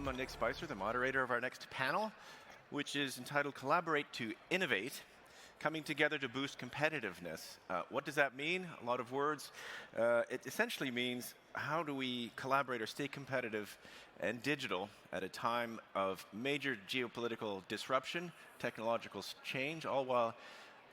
welcome. I'm Nick Spicer, the moderator of our next panel, which is entitled Collaborate to Innovate, Coming Together to Boost Competitiveness. What does that mean? A lot of words. It essentially means how do we collaborate or stay competitive and digital at a time of major geopolitical disruption, technological change, all while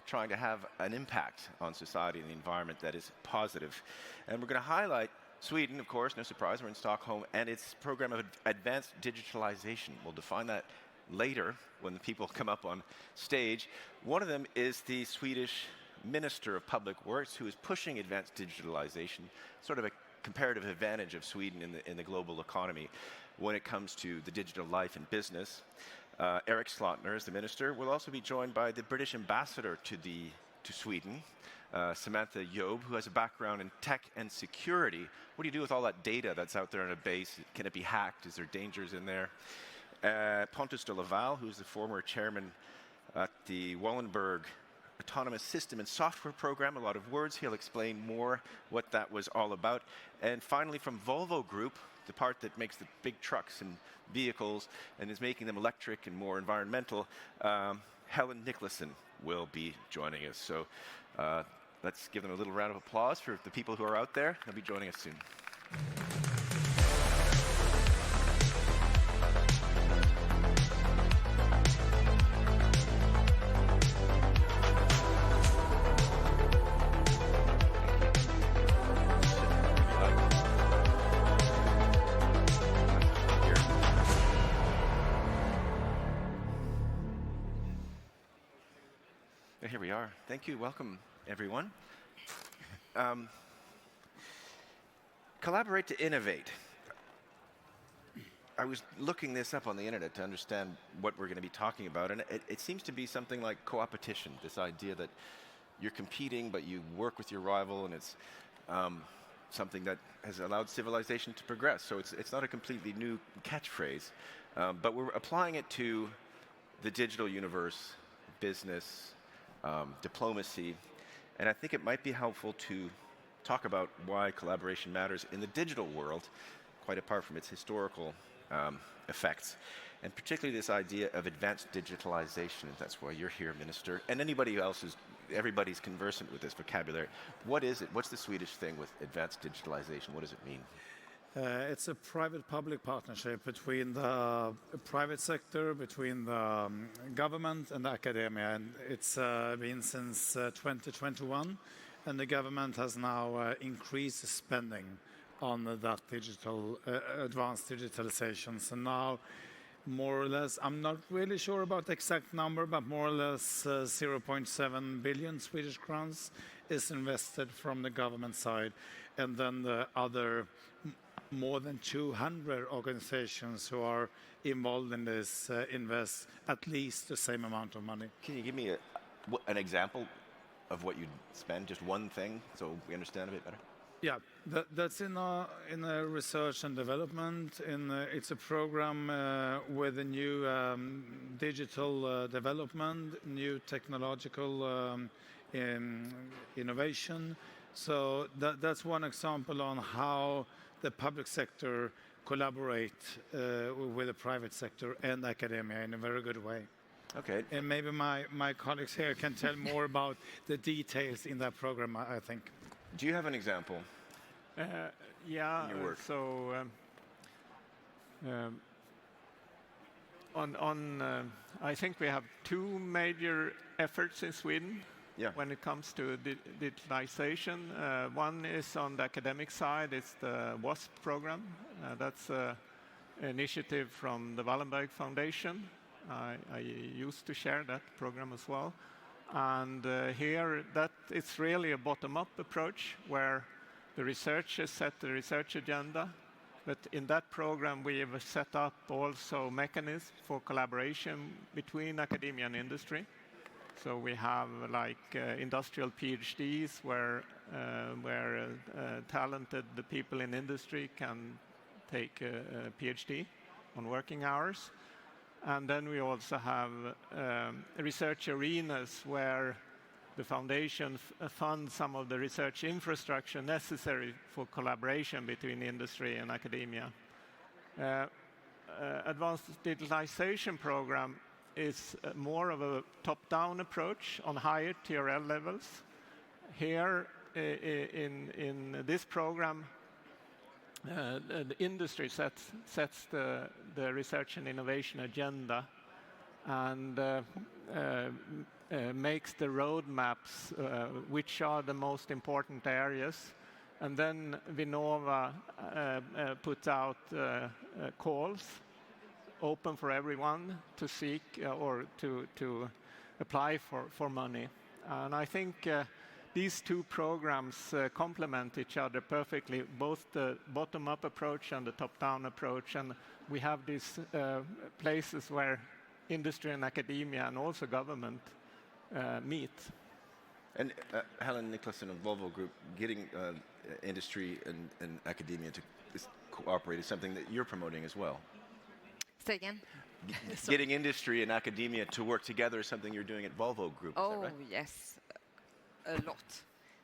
trying to have an impact on society and the environment that is positive. And we're going to highlight Sweden, of course, no surprise, we're in Stockholm, and its program of advanced digitalization. We'll define that later when the people come up on stage. One of them is the Swedish Minister of Public Works, who is pushing advanced digitalization, sort of a comparative advantage of Sweden in the global economy when it comes to the digital life and business. Eric Slottner is the minister. We'll also be joined by the British ambassador to Sweden, Samantha Jobs, who has a background in tech and security. What do you do with all that data that's out there on a base? Can it be hacked? Is there dangers in there? Pontus de Laval, who's the former chairman at the Wallenberg Autonomous System and Software Program. A lot of words. He'll explain more what that was all about. And finally, from Volvo Group, the part that makes the big trucks and vehicles and is making them electric and more environmental, Helene Niklasson will be joining us. So let's give them a little round of applause for the people who are out there. They'll be joining us soon. Here we are. Thank you. Welcome, everyone. Collaborate to innovate. I was looking this up on the internet to understand what we're going to be talking about, and it seems to be something like co-opetition, this idea that you're competing, but you work with your rival, and it's something that has allowed civilization to progress. So it's not a completely new catchphrase, but we're applying it to the digital universe, business, diplomacy, and I think it might be helpful to talk about why collaboration matters in the digital world, quite apart from its historical effects, and particularly this idea of advanced digitalization. That's why you're here, Minister, and anybody else everybody's conversant with this vocabulary. What is it? What's the Swedish thing with advanced digitalization? What does it mean? It's a private-public partnership between the private sector, between the government and the academia. And it's been since 2021, and the government has now increased spending on that advanced digitalization. So now, more or less, I'm not really sure about the exact number, but more or less 0.7 billion Swedish crowns is invested from the government side. And then the other more than 200 organizations who are involved in this invest at least the same amount of money. Can you give me an example of what you spend, just one thing, so we understand a bit better? Yeah, that's in a research and development. It's a program with a new digital development, new technological innovation. So that's one example on how the public sector collaborate with the private sector and academia in a very good way. Okay. And maybe my colleagues here can tell more about the details in that program, I think. Do you have an example? Yeah. In your work? So I think we have two major efforts in Sweden. Yeah. When it comes to digitalization. One is on the academic side, it's the WASP program. That's an initiative from the Wallenberg Foundation. I used to share that program as well. And here, it's really a bottom-up approach where the researchers set the research agenda. But in that program, we have set up also mechanisms for collaboration between academia and industry. So we have like industrial PhDs where talented people in industry can take a PhD on working hours. And then we also have research arenas where the foundation funds some of the research infrastructure necessary for collaboration between industry and academia. Advanced Digitalisation program is more of a top-down approach on higher TRL levels. Here in this program, the industry sets the research and innovation agenda and makes the roadmaps, which are the most important areas. And then Vinnova puts out calls open for everyone to seek or to apply for money. And I think these two programs complement each other perfectly, both the bottom-up approach and the top-down approach. And we have these places where industry and academia and also government meet. And Helene Niklasson of Volvo Group, getting industry and academia to cooperate is something that you're promoting as well. Say again? Getting industry and academia to work together is something you're doing at Volvo Group, is that right? Oh, yes, a lot.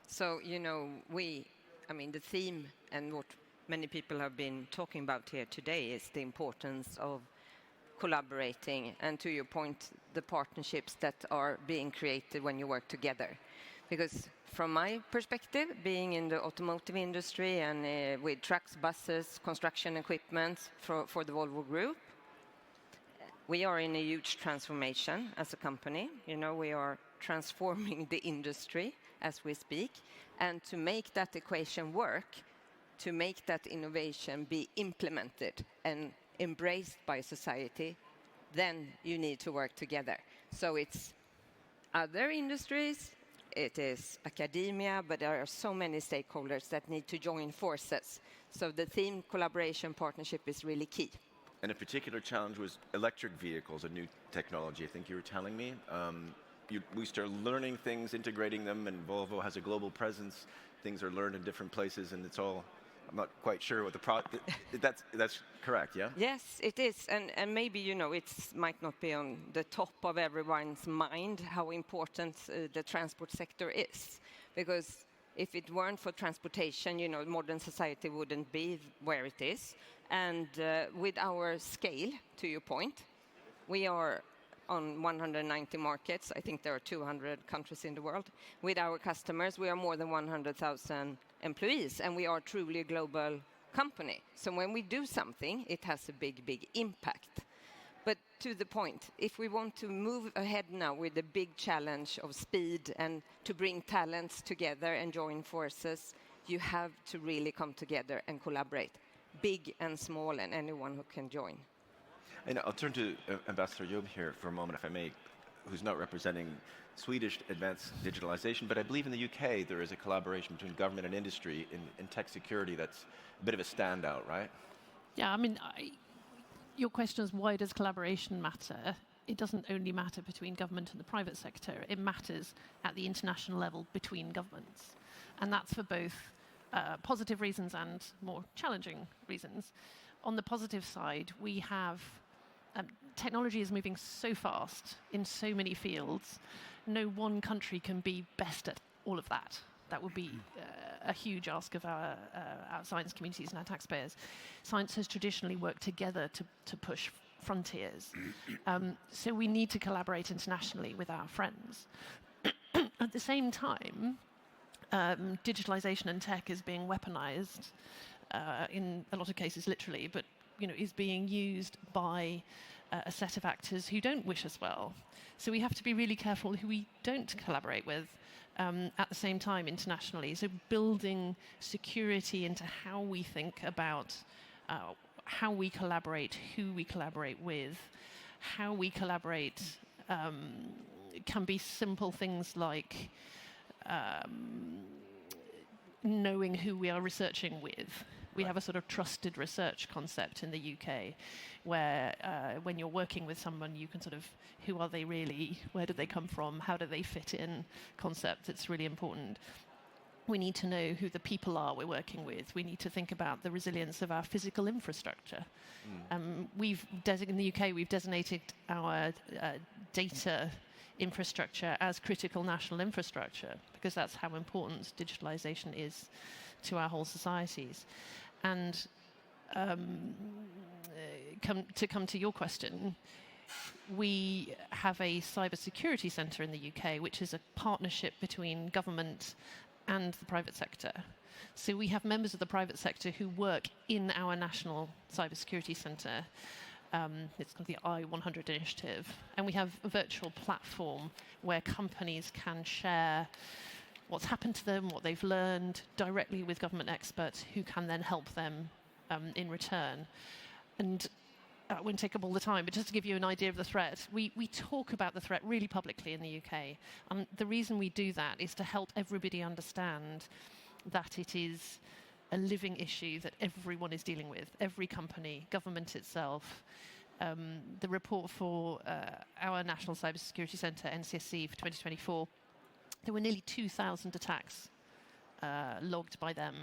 So, you know, the theme and what many people have been talking about here today is the importance of collaborating and, to your point, the partnerships that are being created when you work together. Because from my perspective, being in the automotive industry and with trucks, buses, construction equipment for the Volvo Group, we are in a huge transformation as a company. You know, we are transforming the industry as we speak. And to make that equation work, to make that innovation be implemented and embraced by society, then you need to work together. So it's other industries, it is academia, but there are so many stakeholders that need to join forces. So the theme collaboration partnership is really key. And a particular challenge was electric vehicles, a new technology, I think you were telling me. We start learning things, integrating them, and Volvo has a global presence. Things are learned in different places, and it's all, I'm not quite sure what the that's correct, yeah? Yes, it is. And maybe, you know, it might not be on the top of everyone's mind how important the transport sector is. Because if it weren't for transportation, you know, modern society wouldn't be where it is. And with our scale, to your point, we are on 190 markets. I think there are 200 countries in the world. With our customers, we are more than 100,000 employees, and we are truly a global company. So when we do something, it has a big, big impact. But to the point, if we want to move ahead now with the big challenge of speed and to bring talents together and join forces, you have to really come together and collaborate, big and small, and anyone who can join. And I'll turn to Ambassador Job here for a moment, if I may, who's not representing Swedish advanced digitalization, but I believe in the UK there is a collaboration between government and industry in tech security that's a bit of a standout, right? Yeah, I mean, your question is why does collaboration matter? It doesn't only matter between government and the private sector, it matters at the international level between governments. And that's for both positive reasons and more challenging reasons. On the positive side, we have technology is moving so fast in so many fields. No one country can be best at all of that. That would be a huge ask of our science communities and our taxpayers. Science has traditionally worked together to push frontiers. So we need to collaborate internationally with our friends. At the same time, digitalization and tech is being weaponized in a lot of cases literally, but is being used by a set of actors who don't wish us well. So we have to be really careful who we don't collaborate with at the same time internationally. So building security into how we think about how we collaborate, who we collaborate with, how we collaborate can be simple things like knowing who we are researching with. We have a sort of trusted research concept in the UK where when you're working with someone, you can sort of, who are they really? Where do they come from? How do they fit in concept? It's really important. We need to know who the people are we're working with. We need to think about the resilience of our physical infrastructure. In the UK, we've designated our data infrastructure as critical national infrastructure because that's how important digitalization is to our whole societies. And come to your question, we have a cybersecurity centre in the UK, which is a partnership between government and the private sector. So we have members of the private sector who work in our national cybersecurity centre. It's called the I-100 initiative. And we have a virtual platform where companies can share what's happened to them, what they've learned, directly with government experts who can then help them in return. And I won't take up all the time, but just to give you an idea of the threat, we talk about the threat really publicly in the UK. And the reason we do that is to help everybody understand that it is a living issue that everyone is dealing with, every company, government itself. The report for our National Cybersecurity Centre, NCSC, for 2024, there were nearly 2,000 attacks logged by them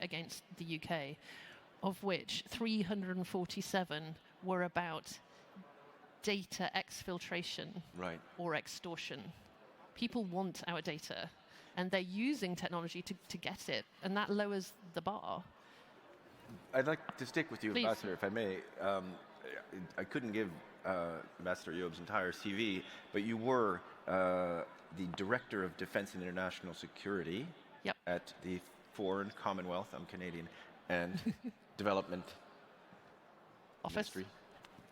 against the UK, of which 347 were about data exfiltration or extortion. People want our data, and they're using technology to get it, and that lowers the bar. I'd like to stick with you, Please. Ambassador, if I may. I couldn't give Ambassador Jobs' entire CV, but you were the Director of Defence and International Security at the Foreign Commonwealth, I'm Canadian, and Development Office. Ministry.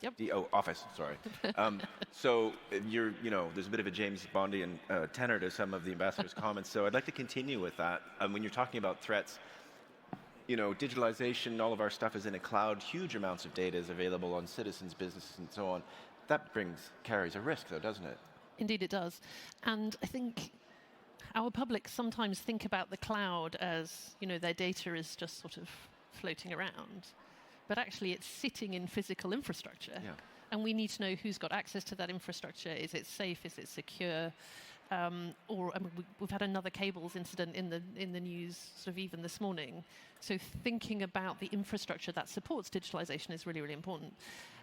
Yep. Office, sorry. So there's a bit of a James Bondian tenor to some of the ambassador's comments. So I'd like to continue with that. When you're talking about threats, digitalization, all of our stuff is in a cloud. Huge amounts of data is available on citizens, businesses, and so on. That carries a risk, though, doesn't it? Indeed, it does. And I think our public sometimes think about the cloud as, their data is just sort of floating around. But actually, it's sitting in physical infrastructure. Yeah. And we need to know who's got access to that infrastructure. Is it safe? Is it secure? We've had another cables incident in the news sort of even this morning. So thinking about the infrastructure that supports digitalization is really, really important.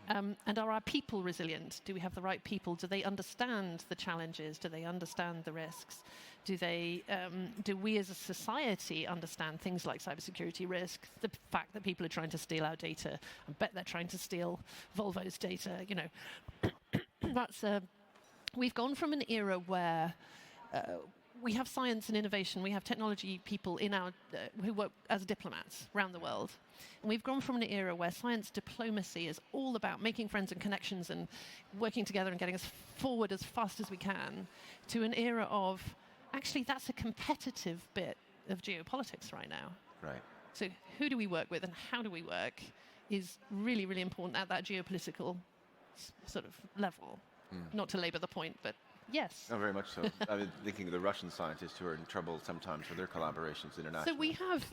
And are our people resilient? Do we have the right people? Do they understand the challenges? Do they understand the risks? Do we as a society understand things like cybersecurity risk? The fact that people are trying to steal our data. I bet they're trying to steal Volvo's data. We've gone from an era where we have science and innovation, we have technology people who work as diplomats around the world. And we've gone from an era where science diplomacy is all about making friends and connections and working together and getting us forward as fast as we can, to an era of, actually, that's a competitive bit of geopolitics right now. Right. So who do we work with and how do we work is really, really important at that geopolitical sort of level. Not to labour the point, but yes. Oh, very much so. I was thinking of the Russian scientists who are in trouble sometimes with their collaborations internationally. So we have,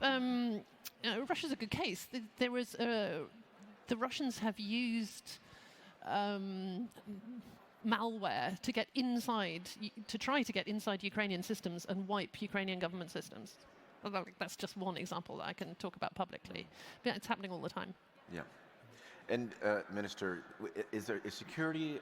Russia's a good case. The Russians have used malware to try to get inside Ukrainian systems and wipe Ukrainian government systems. Well, that's just one example that I can talk about publicly. But it's happening all the time. Yeah. And Minister, is security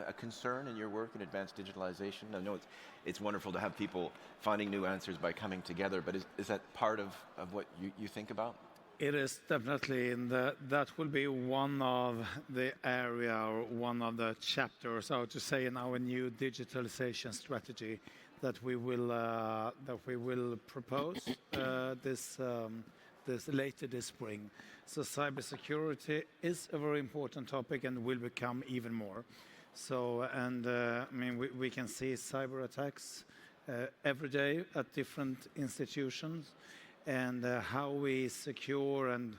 a concern in your work in advanced digitalization? I know it's wonderful to have people finding new answers by coming together, but is that part of what you think about? It is definitely that will be one of the area or one of the chapters, so to say, in our new digitalization strategy that we will propose this later this spring. So cybersecurity is a very important topic and will become even more. So, we can see cyber attacks every day at different institutions, and how we secure and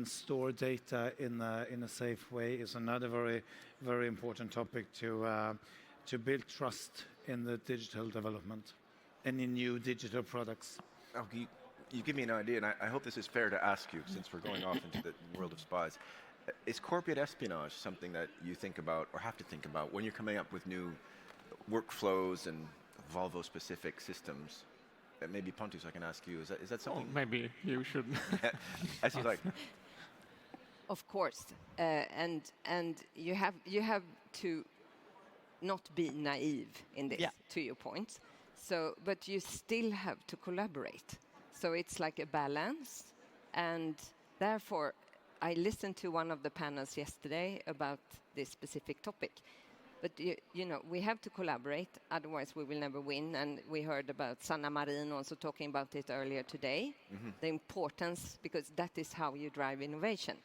store data in a safe way is another very, very important topic to build trust in the digital development and in new digital products. Okay, you give me an idea, and I hope this is fair to ask you, since we're going off into the world of spies. Is corporate espionage something that you think about or have to think about when you're coming up with new workflows and Volvo-specific systems? Maybe Pontus, I can ask you, is that something? Oh, maybe you should. As you like. Of course, and you have to not be naive in this, to your point. So, but you still have to collaborate. So it's like a balance, and therefore, I listened to one of the panels yesterday about this specific topic. But we have to collaborate, otherwise we will never win. And we heard about Sanna Marin also talking about it earlier today. The importance, because that is how you drive innovation.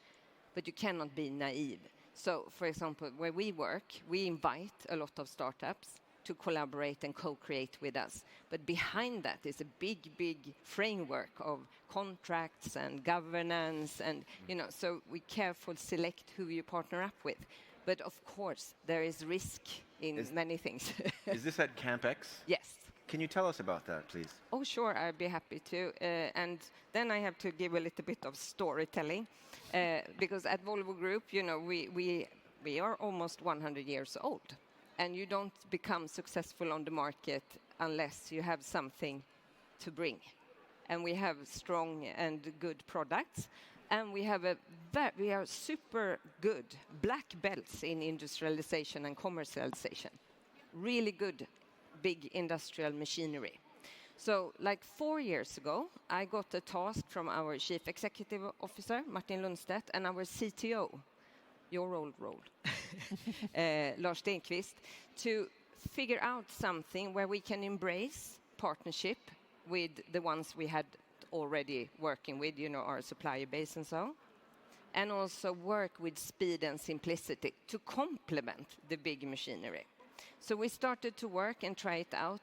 But you cannot be naive. So, for example, where we work, we invite a lot of startups to collaborate and co-create with us. But behind that is a big, big framework of contracts and governance. And, so we carefully select who you partner up with. But of course, there is risk in many things. Is this at CampX? Yes. Can you tell us about that, please? Oh, sure, I'd be happy to. And then I have to give a little bit of storytelling. Because at Volvo Group, we are almost 100 years old. And you don't become successful on the market unless you have something to bring. And we have strong and good products. And we are super good black belts in industrialization and commercialization. Really good big industrial machinery. So like 4 years ago, I got a task from our Chief Executive Officer, Martin Lundstedt, and our CTO, your old role, Lars Stenqvist, to figure out something where we can embrace partnership with the ones we had already working with, our supplier base and so, and also work with speed and simplicity to complement the big machinery. So we started to work and try it out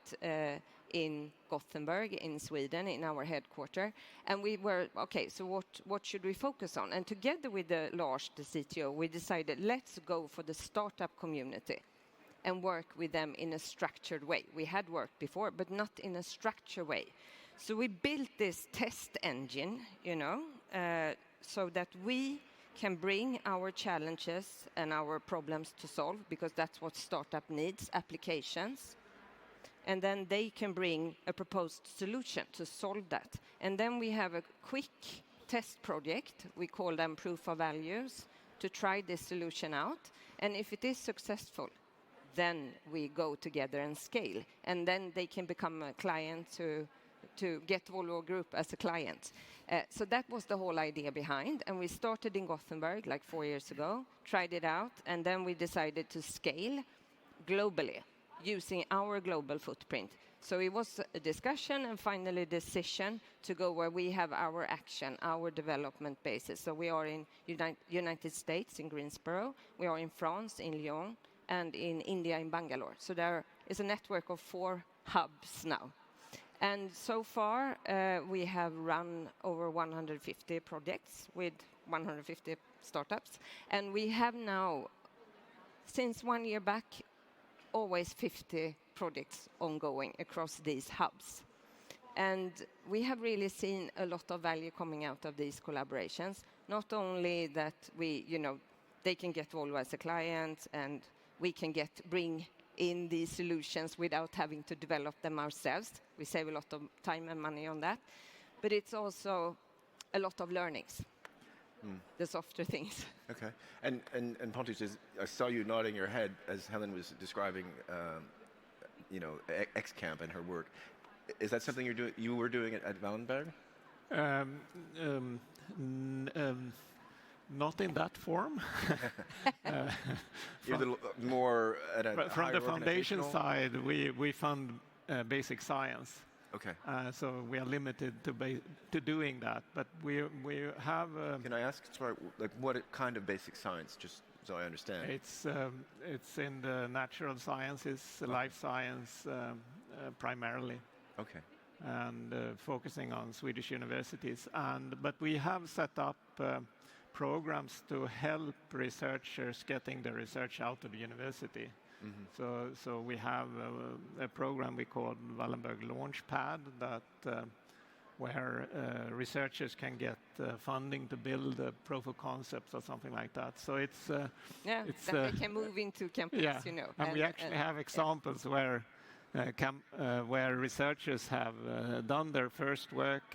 in Gothenburg, in Sweden, in our headquarters. And we were, okay, so what should we focus on? And together with Lars, the CTO, we decided, let's go for the startup community and work with them in a structured way. We had worked before, but not in a structured way. So we built this test engine, so that we can bring our challenges and our problems to solve, because that's what startup needs, applications. And then they can bring a proposed solution to solve that. And then we have a quick test project, we call them proof of values, to try this solution out. And if it is successful, then we go together and scale. And then they can become a client to get Volvo Group as a client. So that was the whole idea behind. And we started in Gothenburg like 4 years ago, tried it out, and then we decided to scale globally using our global footprint. So it was a discussion and finally a decision to go where we have our action, our development basis. So we are in United States, in Greensboro, we are in France, in Lyon, and in India, in Bangalore. So there is a network of 4 hubs now. And so far, we have run over 150 projects with 150 startups. And we have now, since 1 year back, always 50 projects ongoing across these hubs. And we have really seen a lot of value coming out of these collaborations. Not only that they can get Volvo as a client and we can bring in these solutions without having to develop them ourselves. We save a lot of time and money on that. But it's also a lot of learnings, the softer things. Okay. And Pontus, I saw you nodding your head as Helen was describing, X-Camp and her work. Is that something you were doing at Wallenberg? Not in that form. You're a little more at a from the foundation side, we fund basic science. Okay. So we are limited to doing that, but we have. Can I ask, sorry, like what kind of basic science, just so I understand? It's in the natural sciences, life science primarily. Okay. And focusing on Swedish universities, but we have set up programs to help researchers getting the research out of the university. Mm-hmm. So we have a program we call Wallenberg Launchpad where researchers can get funding to build proof of concepts or something like that. So it's they can move into campus, And we actually have examples where researchers have done their first work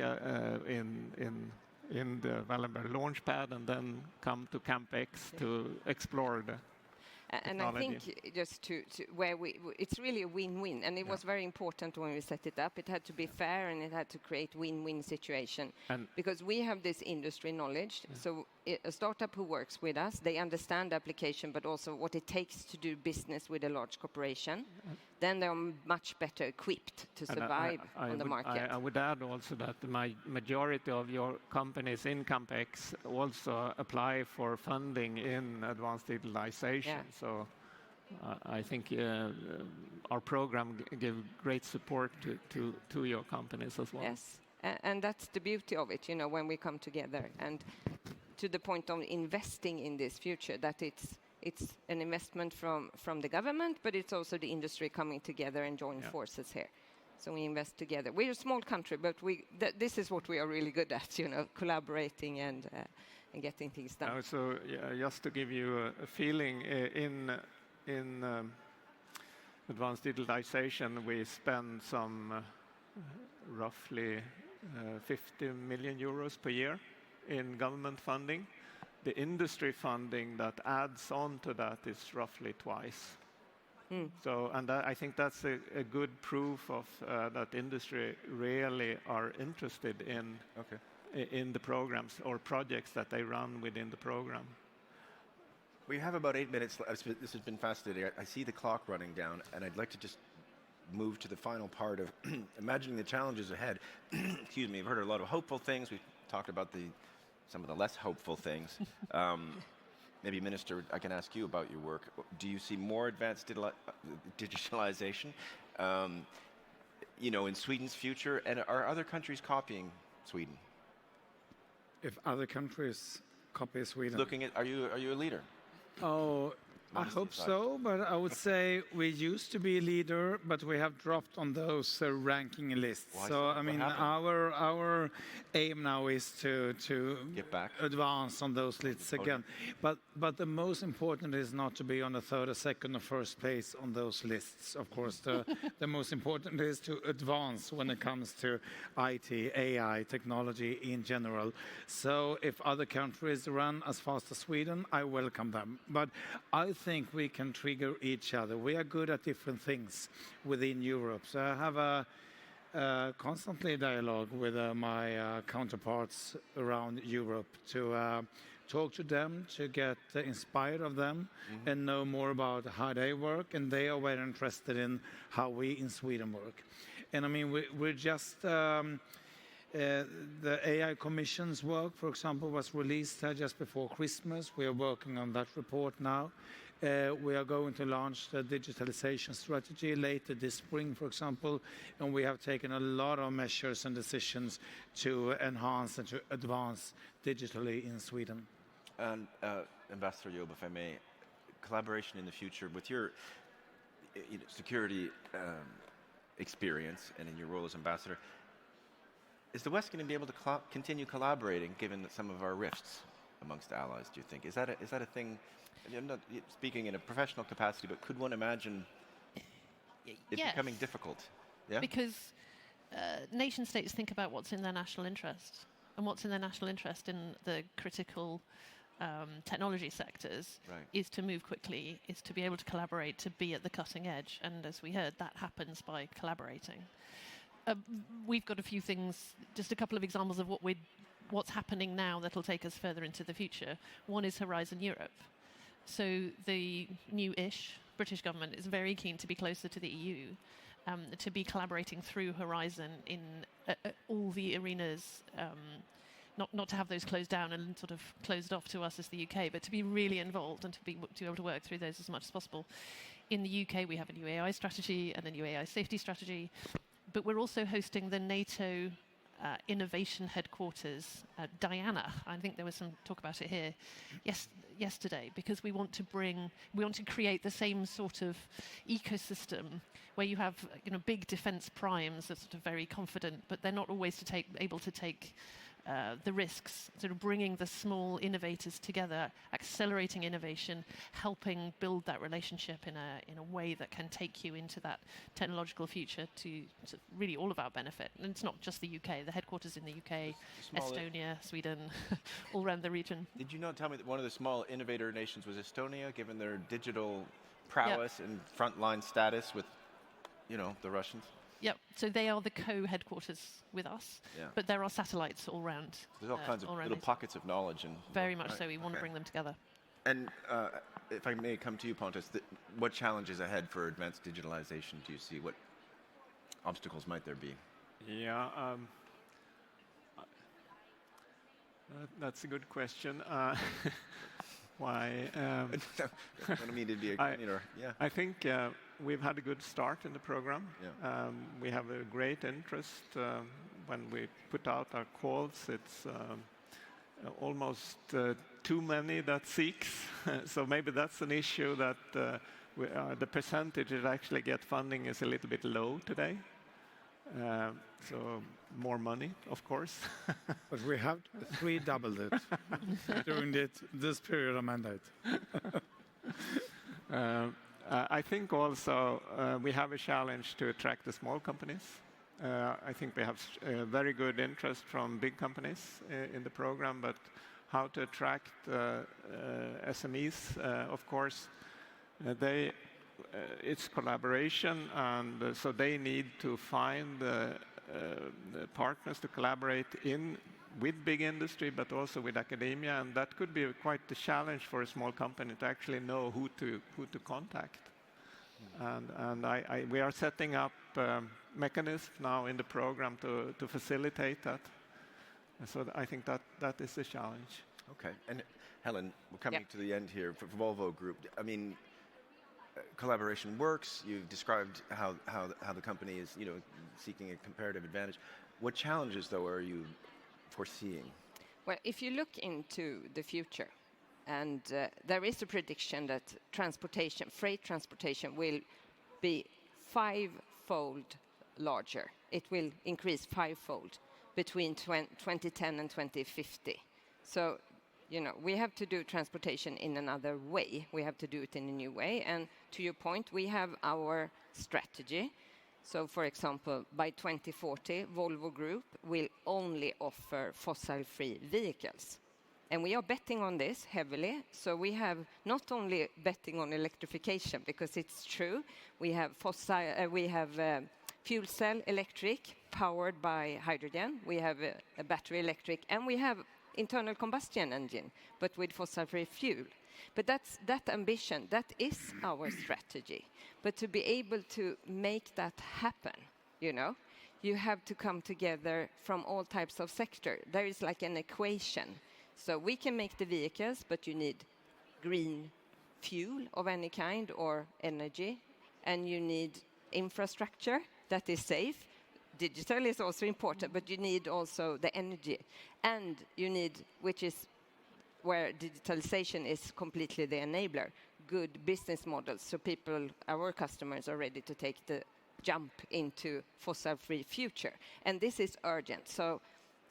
in the Wallenberg Launchpad and then come to CampX to explore the and I think just to where it's really a win-win, and it was very important when we set it up. It had to be fair and it had to create win-win situation, because we have this industry knowledge. So a startup who works with us, they understand the application, but also what it takes to do business with a large corporation, then they're much better equipped to survive on the market. I would add also that the majority of your companies in Campex also apply for funding in advanced digitalization. Yeah. So I think our program gives great support to your companies as well. Yes, and that's the beauty of it, when we come together, and to the point of investing in this future, that it's an investment from the government, but it's also the industry coming together and join forces here. So we invest together. We're a small country, but this is what we are really good at, collaborating and getting things done. So just to give you a feeling, in advanced digitalization, we spend some roughly 50 million euros per year in government funding. The industry funding that adds on to that is roughly twice. So, and I think that's a good proof of that industry really are interested in the programs or projects that they run within the program. We have about 8 minutes left. This has been fascinating. I see the clock running down, and I'd like to just move to the final part of imagining the challenges ahead. Excuse me, I've heard a lot of hopeful things. We've talked about some of the less hopeful things. Maybe, Minister, I can ask you about your work. Do you see more advanced digitalization, in Sweden's future, and are other countries copying Sweden? If other countries copy Sweden, are you a leader? Oh, I hope so, but I would say we used to be a leader, but we have dropped on those ranking lists. Why so, I mean, our aim now is to get back, advance on those lists again. But the most important is not to be on the third or second or first place on those lists. Of course, the most important is to advance when it comes to IT, AI, technology in general. So, if other countries run as fast as Sweden, I welcome them. But I think we can trigger each other. We are good at different things within Europe. So I have a constantly dialogue with my counterparts around Europe to talk to them, to get inspired of them, and know more about how they work. And they are very interested in how we in Sweden work. And I mean, we're just the AI Commission's work, for example, was released just before Christmas. We are working on that report now. We are going to launch the digitalization strategy later this spring, for example, and we have taken a lot of measures and decisions to enhance and to advance digitally in Sweden. And Ambassador Job, if I may, collaboration in the future with your security experience and in your role as ambassador, is the West going to be able to continue collaborating given some of our rifts amongst allies, do you think? Is that a thing? I'm not speaking in a professional capacity, but could one imagine it becoming difficult? Yeah? Because nation states think about what's in their national interest, and what's in their national interest in the critical technology sectors is to move quickly, is to be able to collaborate, to be at the cutting edge. And as we heard, that happens by collaborating. We've got a few things, just a couple of examples of what's happening now that'll take us further into the future. One is Horizon Europe. So the new-ish British government is very keen to be closer to the EU, to be collaborating through Horizon in all the arenas, not to have those closed down and sort of closed off to us as the UK, but to be really involved and to be able to work through those as much as possible. In the UK, we have a new AI strategy and a new AI safety strategy, but we're also hosting the NATO innovation headquarters, Diana. I think there was some talk about it here yesterday, because we want to create the same sort of ecosystem where you have big defense primes that are sort of very confident, but they're not always able to take the risks, sort of bringing the small innovators together, accelerating innovation, helping build that relationship in a way that can take you into that technological future to really all of our benefit. And it's not just the UK, the headquarters in the UK, Estonia, Sweden, all around the region. Did you not tell me that one of the small innovator nations was Estonia, given their digital prowess and frontline status with, the Russians? Yep. So they are the co-headquarters with us, Yeah. but there are satellites all around. There's all kinds of all around little these. pockets of knowledge. And Very much right, so. We want to okay. bring them together. And if I may come to you, Pontus, what challenges ahead for advanced digitalization do you see? What obstacles might there be? Yeah, that's a good question. Why? I don't mean to be yeah. I think we've had a good start in the program. Yeah. We have a great interest when we put out our calls. It's almost too many that seeks. So maybe that's an issue that the percentage that actually get funding is a little bit low today. So more money, of course. But we have doubled it during this period of mandate. I think also we have a challenge to attract the small companies. I think we have very good interest from big companies in the program, but how to attract SMEs, of course, it's collaboration, and so they need to find the partners to collaborate with big industry, but also with academia, and that could be quite the challenge for a small company to actually know who to contact. And we are setting up mechanisms now in the program to facilitate that. So I think that is a challenge. Okay, and Helen, we're coming to the end here for Volvo Group. I mean, collaboration works. You've described how the company is, seeking a comparative advantage. What challenges, though, are you foreseeing? Well, if you look into the future, and there is a prediction that freight transportation will be 5-fold larger. It will increase 5-fold between 2010 and 2050. So, we have to do transportation in another way. We have to do it in a new way. And to your point, we have our strategy. So, for example, by 2040, Volvo Group will only offer fossil-free vehicles. And we are betting on this heavily. So we have not only betting on electrification, because it's true. We have fuel cell electric powered by hydrogen. We have a battery electric, and we have internal combustion engine, but with fossil-free fuel. But that ambition, that is our strategy. But to be able to make that happen, you have to come together from all types of sector. There is like an equation. So we can make the vehicles, but you need green fuel of any kind or energy, and you need infrastructure that is safe. Digital is also important, but you need also the energy. And you need, which is where digitalization is completely the enabler, good business models so our customers are ready to take the jump into fossil-free future. And this is urgent. So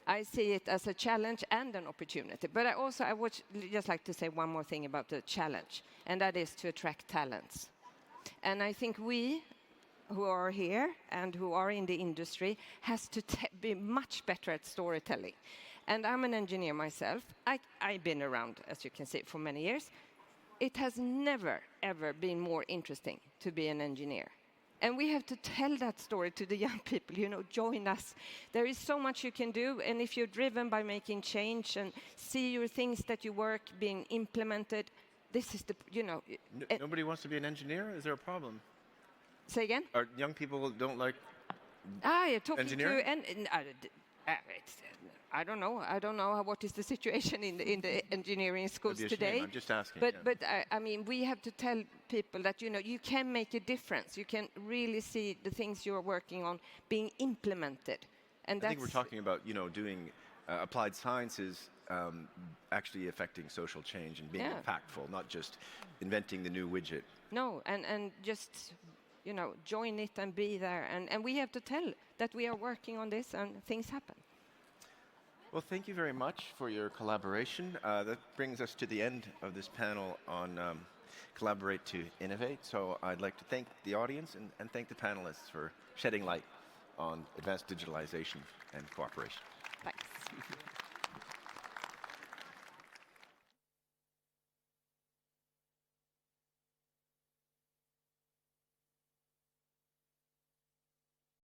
I see it as a challenge and an opportunity. But I would just like to say one more thing about the challenge, and that is to attract talents. And I think we who are here and who are in the industry has to be much better at storytelling. And I'm an engineer myself. I've been around, as you can see, for many years. It has never, ever been more interesting to be an engineer. And we have to tell that story to the young people, join us. There is so much you can do, and if you're driven by making change and see your things that you work being implemented, this is the, Nobody wants to be an engineer? Is there a problem? Say again? Are young people don't like you're talking engineering? I don't know. I don't know what is the situation in the engineering schools today. I'm just asking. But I mean, we have to tell people that you can make a difference. You can really see the things you're working on being implemented. And I think we're talking about doing applied sciences actually affecting social change and being impactful, not just inventing the new widget. No, and just join it and be there. And we have to tell that we are working on this and things happen. Well, thank you very much for your collaboration. That brings us to the end of this panel on Collaborate to Innovate. So I'd like to thank the audience and thank the panelists for shedding light on advanced digitalization and cooperation. Thanks.